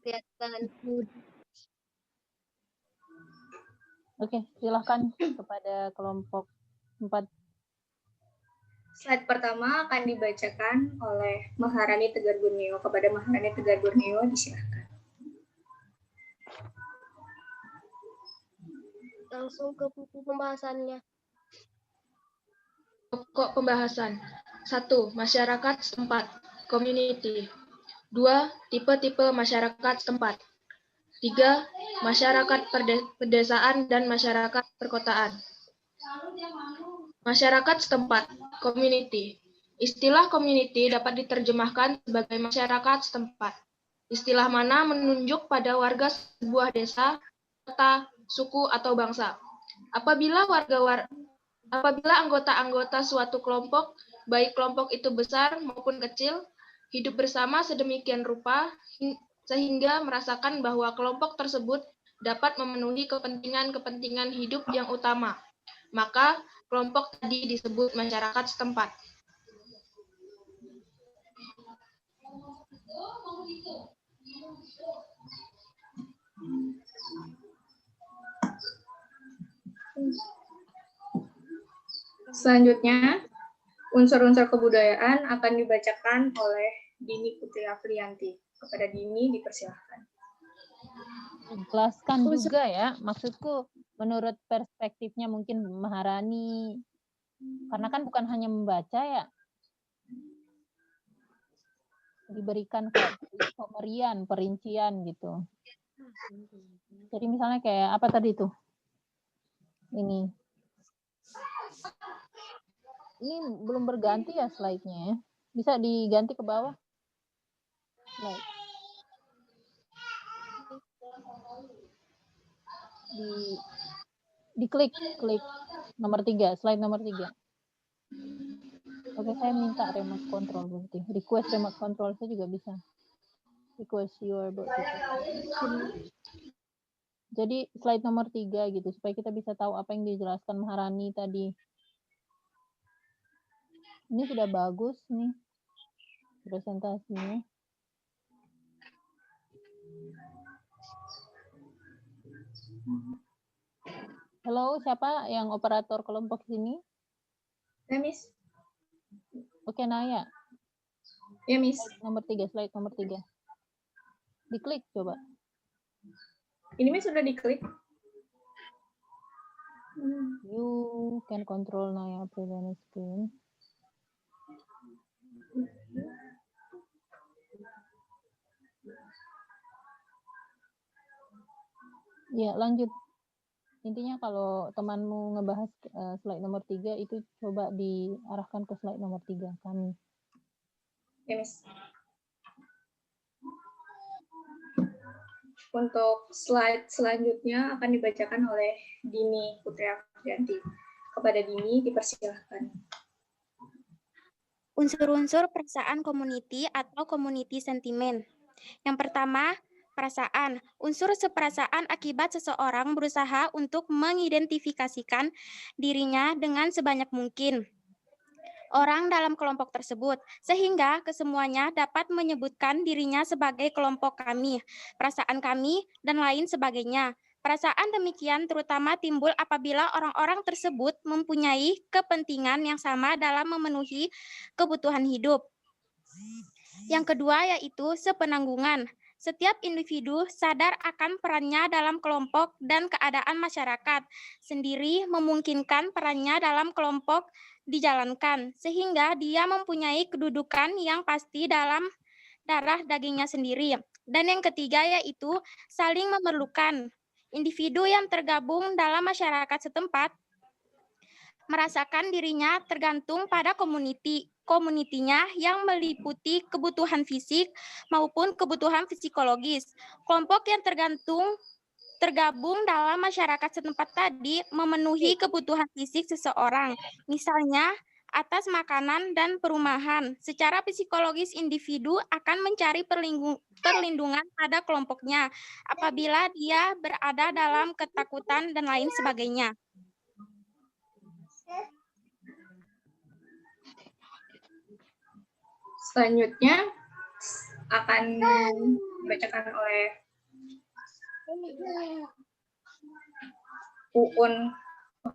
kelihatan. Oke, silahkan kepada kelompok 4. Slide pertama akan dibacakan oleh Maharani Tegar Borneo. Kepada Maharani Tegar Borneo, disilakan. Langsung ke buku pembahasannya. Pokok pembahasan. 1. Masyarakat setempat, community. 2. Tipe-tipe masyarakat setempat. 3. Masyarakat pedesaan dan masyarakat perkotaan. Masyarakat setempat, community. Istilah community dapat diterjemahkan sebagai masyarakat setempat. Istilah mana menunjuk pada warga sebuah desa, kota, suku, atau bangsa. Apabila anggota-anggota suatu kelompok, baik kelompok itu besar maupun kecil, hidup bersama sedemikian rupa sehingga merasakan bahwa kelompok tersebut dapat memenuhi kepentingan-kepentingan hidup yang utama, maka kelompok tadi disebut masyarakat setempat. Selanjutnya, unsur-unsur kebudayaan akan dibacakan oleh Dini Putri Afrianti. Kepada Dini, dipersilahkan. Jelaskan juga ya, maksudku menurut perspektifnya mungkin Maharani, karena kan bukan hanya membaca ya, diberikan kayak perincian gitu. Jadi misalnya kayak apa tadi tuh? Ini belum berganti ya slide-nya ya. Bisa diganti ke bawah. Slide. Diklik nomor 3, slide nomor 3. Oke, saya minta remote control berarti. Request remote control saya juga bisa. Request your book. Jadi slide nomor 3 gitu supaya kita bisa tahu apa yang dijelaskan Maharani tadi. Ini sudah bagus nih presentasinya. Halo, siapa yang operator kelompok sini? Ya, Miss. Oke, Naya. Ya, Miss. Slide nomor 3. Diklik coba. Ini Miss sudah diklik. You can control Naya present screen. Ya, lanjut. Intinya kalau temanmu ngebahas slide nomor 3 itu coba diarahkan ke slide nomor 3 kami. Ya, Miss. Untuk slide selanjutnya akan dibacakan oleh Dini Putri Afrianti. Kepada Dini, dipersilahkan. Unsur-unsur perasaan community atau community sentiment. Yang pertama, perasaan. Unsur seperasaan akibat seseorang berusaha untuk mengidentifikasikan dirinya dengan sebanyak mungkin orang dalam kelompok tersebut, sehingga kesemuanya dapat menyebutkan dirinya sebagai kelompok kami, perasaan kami, dan lain sebagainya. Perasaan demikian terutama timbul apabila orang-orang tersebut mempunyai kepentingan yang sama dalam memenuhi kebutuhan hidup. Yang kedua yaitu sepenanggungan. Setiap individu sadar akan perannya dalam kelompok dan keadaan masyarakat sendiri memungkinkan perannya dalam kelompok dijalankan, sehingga dia mempunyai kedudukan yang pasti dalam darah dagingnya sendiri. Dan yang ketiga yaitu saling memerlukan. Individu yang tergabung dalam masyarakat setempat merasakan dirinya tergantung pada komunitinya yang meliputi kebutuhan fisik maupun kebutuhan psikologis. Kelompok yang tergabung dalam masyarakat setempat tadi memenuhi kebutuhan fisik seseorang, misalnya atas makanan dan perumahan. Secara psikologis individu akan mencari perlindungan pada kelompoknya apabila dia berada dalam ketakutan dan lain sebagainya. Selanjutnya akan dibacakan oleh Uun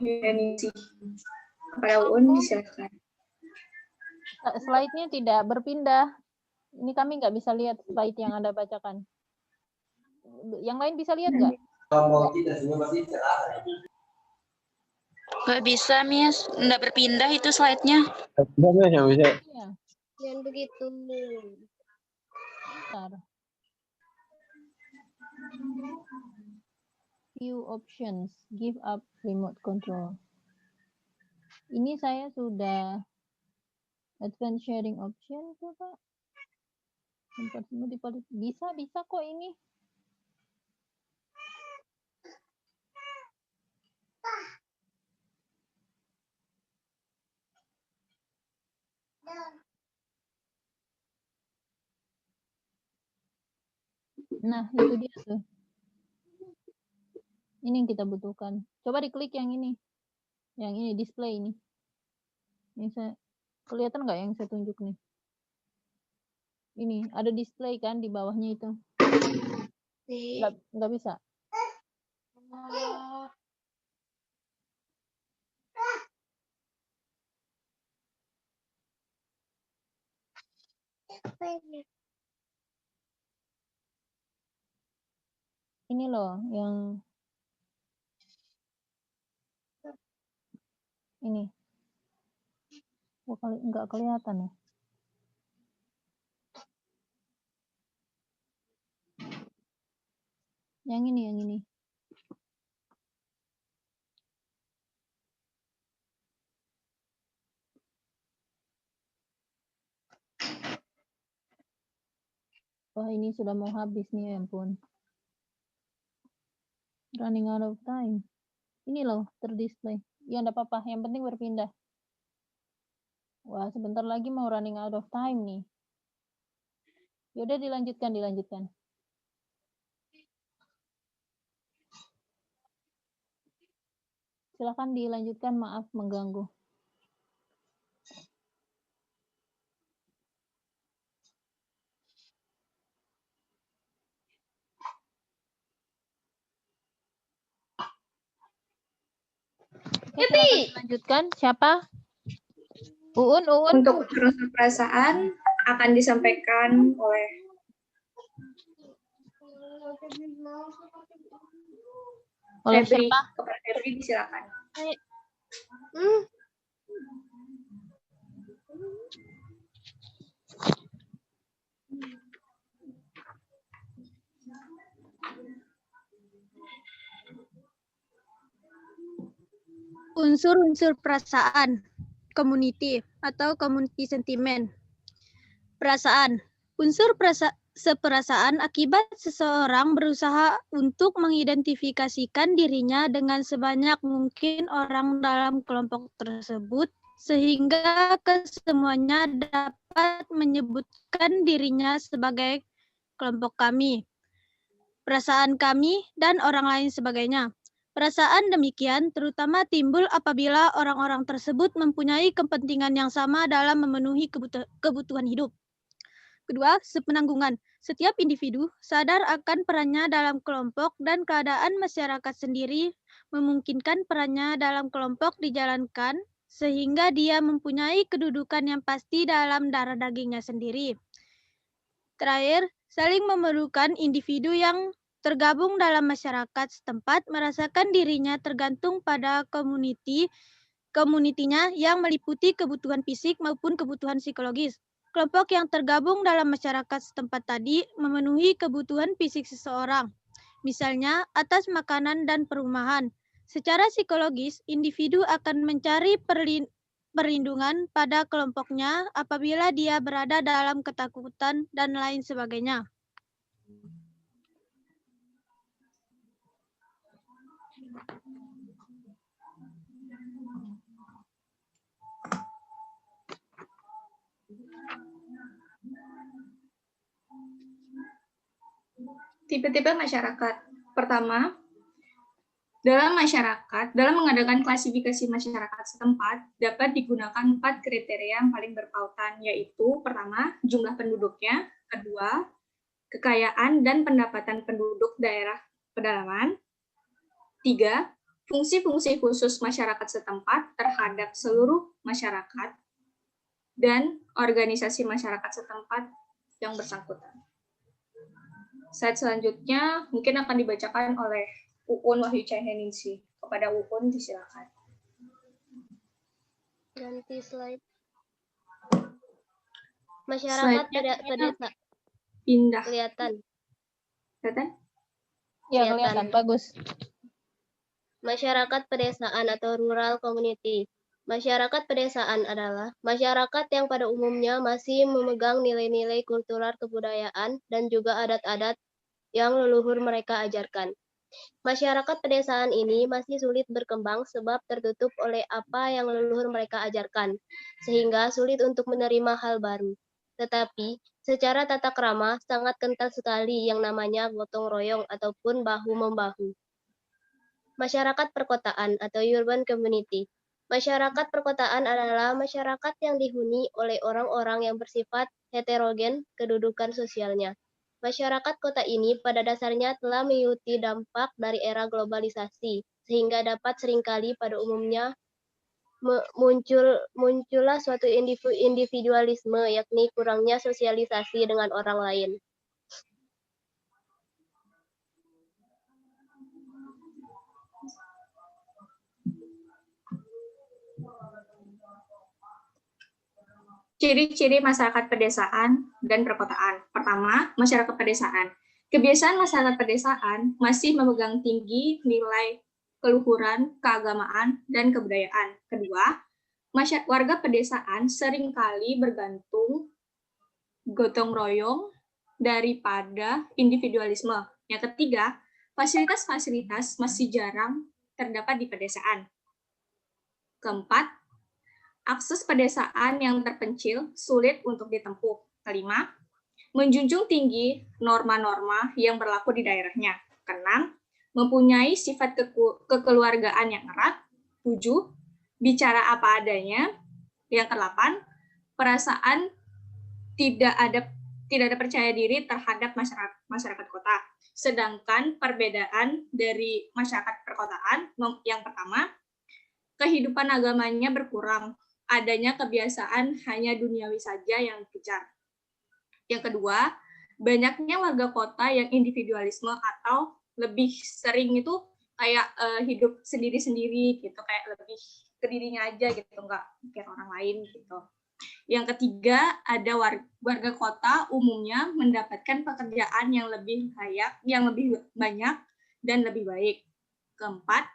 Yulianisi. Kepada Uun disilakan. Slide-nya tidak berpindah. Ini kami nggak bisa lihat slide yang Anda bacakan. Yang lain bisa lihat nggak? Nggak bisa, Miss. Nggak berpindah itu slide-nya. Iya, Jangan begitu. bentar. View options, give up remote control. Ini saya sudah advanced sharing option, coba. Bisa kok ini. Nah, itu dia tuh. Ini yang kita butuhkan. Coba diklik yang ini. Yang ini, display ini. Ini saya, kelihatan nggak yang saya tunjuk nih? Ini, ada display kan di bawahnya itu. Nggak bisa. Ini loh, yang ini. Oh, nggak kelihatan ya? Yang ini. Wah, ini sudah mau habis nih, ya ampun. Running out of time. Ini loh, terdisplay. Ya, enggak apa-apa. Yang penting berpindah. Wah, sebentar lagi mau running out of time nih. Yaudah, dilanjutkan. Silakan dilanjutkan, maaf mengganggu. Oke, silakan dilanjutkan. Siapa? Uun. Untuk unsur perasaan akan disampaikan oleh Febri. Siapa? Kepada Febri disilakan. Unsur-unsur perasaan, community atau community sentiment. Perasaan, unsur seperasaan akibat seseorang berusaha untuk mengidentifikasikan dirinya dengan sebanyak mungkin orang dalam kelompok tersebut, sehingga kesemuanya dapat menyebutkan dirinya sebagai kelompok kami, perasaan kami, dan orang lain sebagainya. Perasaan demikian terutama timbul apabila orang-orang tersebut mempunyai kepentingan yang sama dalam memenuhi kebutuhan hidup. Kedua, sepenanggungan. Setiap individu sadar akan perannya dalam kelompok dan keadaan masyarakat sendiri memungkinkan perannya dalam kelompok dijalankan sehingga dia mempunyai kedudukan yang pasti dalam darah dagingnya sendiri. Terakhir, saling memerlukan individu yang tergabung dalam masyarakat setempat merasakan dirinya tergantung pada komunitinya yang meliputi kebutuhan fisik maupun kebutuhan psikologis. Kelompok yang tergabung dalam masyarakat setempat tadi memenuhi kebutuhan fisik seseorang, misalnya atas makanan dan perumahan. Secara psikologis, individu akan mencari perlindungan pada kelompoknya apabila dia berada dalam ketakutan dan lain sebagainya. Tipe-tipe masyarakat. Pertama, dalam mengadakan klasifikasi masyarakat setempat, dapat digunakan 4 kriteria yang paling berpautan, yaitu pertama, jumlah penduduknya, kedua, kekayaan dan pendapatan penduduk daerah pedalaman. 3. Fungsi-fungsi khusus masyarakat setempat terhadap seluruh masyarakat dan organisasi masyarakat setempat yang bersangkutan. Slide selanjutnya mungkin akan dibacakan oleh Uun Wahyu Cahyaningsih. Kepada Uun, disilakan. Ganti slide. Masyarakat pedesaan Pindah. kelihatan. Kelihatan? Ya, Kelihatan. kelihatan. Bagus. Masyarakat pedesaan atau rural community. Masyarakat pedesaan adalah masyarakat yang pada umumnya masih memegang nilai-nilai kultural kebudayaan dan juga adat-adat yang leluhur mereka ajarkan. Masyarakat pedesaan ini masih sulit berkembang sebab tertutup oleh apa yang leluhur mereka ajarkan, sehingga sulit untuk menerima hal baru. Tetapi, secara tata krama sangat kental sekali yang namanya gotong royong ataupun bahu-membahu. Masyarakat perkotaan atau urban community. Masyarakat perkotaan adalah masyarakat yang dihuni oleh orang-orang yang bersifat heterogen kedudukan sosialnya. Masyarakat kota ini pada dasarnya telah mengikuti dampak dari era globalisasi, sehingga dapat seringkali pada umumnya muncullah suatu individualisme, yakni kurangnya sosialisasi dengan orang lain. Ciri-ciri masyarakat pedesaan dan perkotaan. Pertama, masyarakat pedesaan. Kebiasaan masyarakat pedesaan masih memegang tinggi nilai keluhuran, keagamaan, dan kebudayaan. Kedua, warga pedesaan seringkali bergantung gotong royong daripada individualisme. Yang ketiga, fasilitas-fasilitas masih jarang terdapat di pedesaan. Keempat, akses pedesaan yang terpencil sulit untuk ditempuh. Kelima, menjunjung tinggi norma-norma yang berlaku di daerahnya. Keenam, mempunyai sifat kekeluargaan yang erat. 7, bicara apa adanya. Yang ke-8, perasaan tidak ada percaya diri terhadap masyarakat kota. Sedangkan perbedaan dari masyarakat perkotaan, yang pertama, kehidupan agamanya berkurang. Adanya kebiasaan hanya duniawi saja yang dikejar. Yang kedua, banyaknya warga kota yang individualisme atau lebih sering itu kayak hidup sendiri-sendiri gitu, kayak lebih ke dirinya aja gitu, nggak mikir orang lain gitu. Yang ketiga, ada warga kota umumnya mendapatkan pekerjaan yang lebih layak, yang lebih banyak dan lebih baik. Keempat,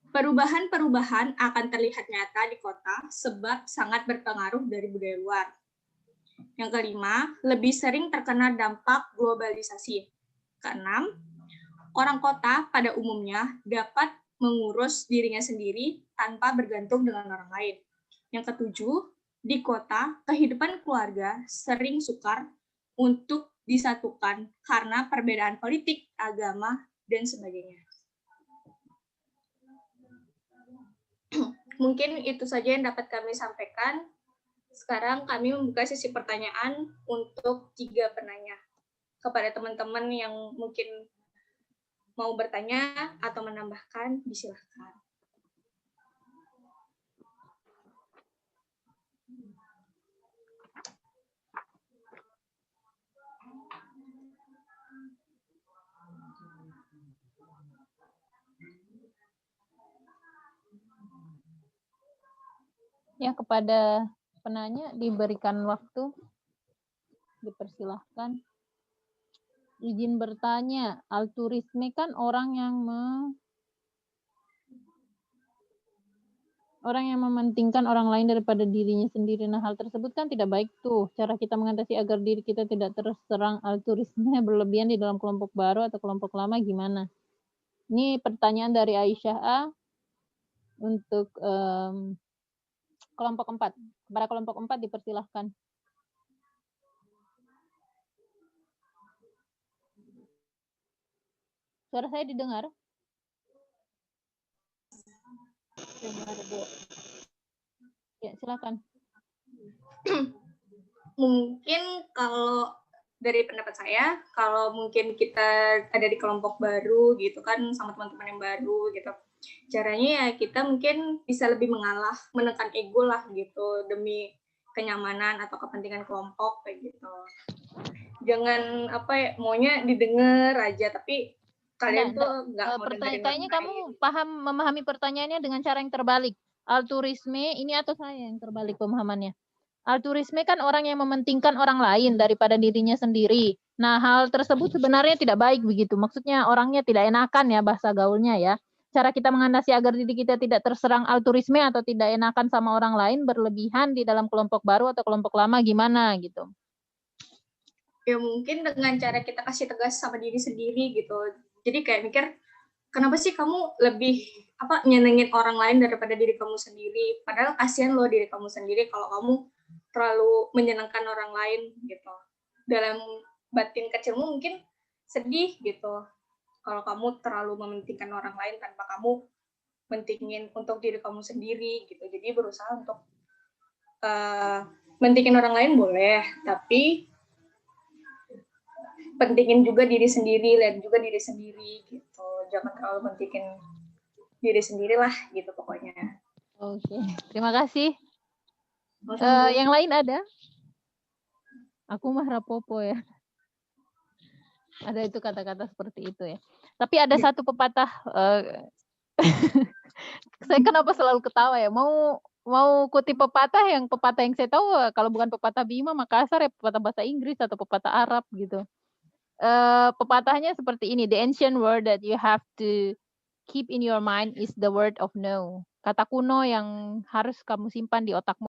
perubahan-perubahan akan terlihat nyata di kota sebab sangat berpengaruh dari budaya luar. Yang kelima, lebih sering terkena dampak globalisasi. Keenam, orang kota pada umumnya dapat mengurus dirinya sendiri tanpa bergantung dengan orang lain. Yang ketujuh, di kota, kehidupan keluarga sering sukar untuk disatukan karena perbedaan politik, agama, dan sebagainya. Mungkin itu saja yang dapat kami sampaikan. Sekarang kami membuka sesi pertanyaan untuk 3 penanya. Kepada teman-teman yang mungkin mau bertanya atau menambahkan, disilahkan. Ya, kepada penanya diberikan waktu, dipersilahkan. Izin bertanya, altruisme kan orang yang mementingkan orang lain daripada dirinya sendiri. Nah, hal tersebut kan tidak baik tuh. Cara kita mengatasi agar diri kita tidak terserang altruisme berlebihan di dalam kelompok baru atau kelompok lama gimana? Ini pertanyaan dari Aisyah A untuk kelompok 4. Kepada kelompok 4 dipersilahkan. Suara saya didengar? Dengar, Bu. Ya, silakan. Mungkin kalau dari pendapat saya, kalau mungkin kita ada di kelompok baru gitu kan, sama teman-teman yang baru gitu, caranya ya kita mungkin bisa lebih mengalah, menekan ego lah gitu, demi kenyamanan atau kepentingan kelompok kayak gitu. Jangan maunya didengar aja, tapi kalian tuh nggak mau dengerin Kayaknya orang kamu lain. memahami pertanyaannya dengan cara yang terbalik. Altruisme ini atau saya yang terbalik pemahamannya? Altruisme kan orang yang mementingkan orang lain daripada dirinya sendiri. Nah, hal tersebut sebenarnya tidak baik begitu. Maksudnya orangnya tidak enakan ya bahasa gaulnya ya. Cara kita mengatasi agar diri kita tidak terserang altruisme atau tidak enakan sama orang lain berlebihan di dalam kelompok baru atau kelompok lama gimana gitu. Ya mungkin dengan cara kita kasih tegas sama diri sendiri gitu. Jadi kayak mikir, kenapa sih kamu lebih nyenengin orang lain daripada diri kamu sendiri? Padahal kasihan loh diri kamu sendiri kalau kamu terlalu menyenangkan orang lain gitu. Dalam batin kecilmu mungkin sedih gitu. Kalau kamu terlalu mementingkan orang lain tanpa kamu mentingin untuk diri kamu sendiri gitu. Jadi berusaha untuk mentingin orang lain boleh, tapi pentingin juga diri sendiri, lihat juga diri sendiri gitu. Jangan terlalu pentingin diri sendiri lah gitu pokoknya. Oke, terima kasih. Sama-sama. Yang lain ada? Aku mah rapopo ya. Ada itu kata-kata seperti itu ya. Tapi ada satu pepatah. Saya kenapa selalu ketawa ya? Mau kutip pepatah yang saya tahu kalau bukan pepatah Bima Makassar ya pepatah bahasa Inggris atau pepatah Arab gitu. Pepatahnya seperti ini, the ancient word that you have to keep in your mind is the word of no. Kata kuno yang harus kamu simpan di otakmu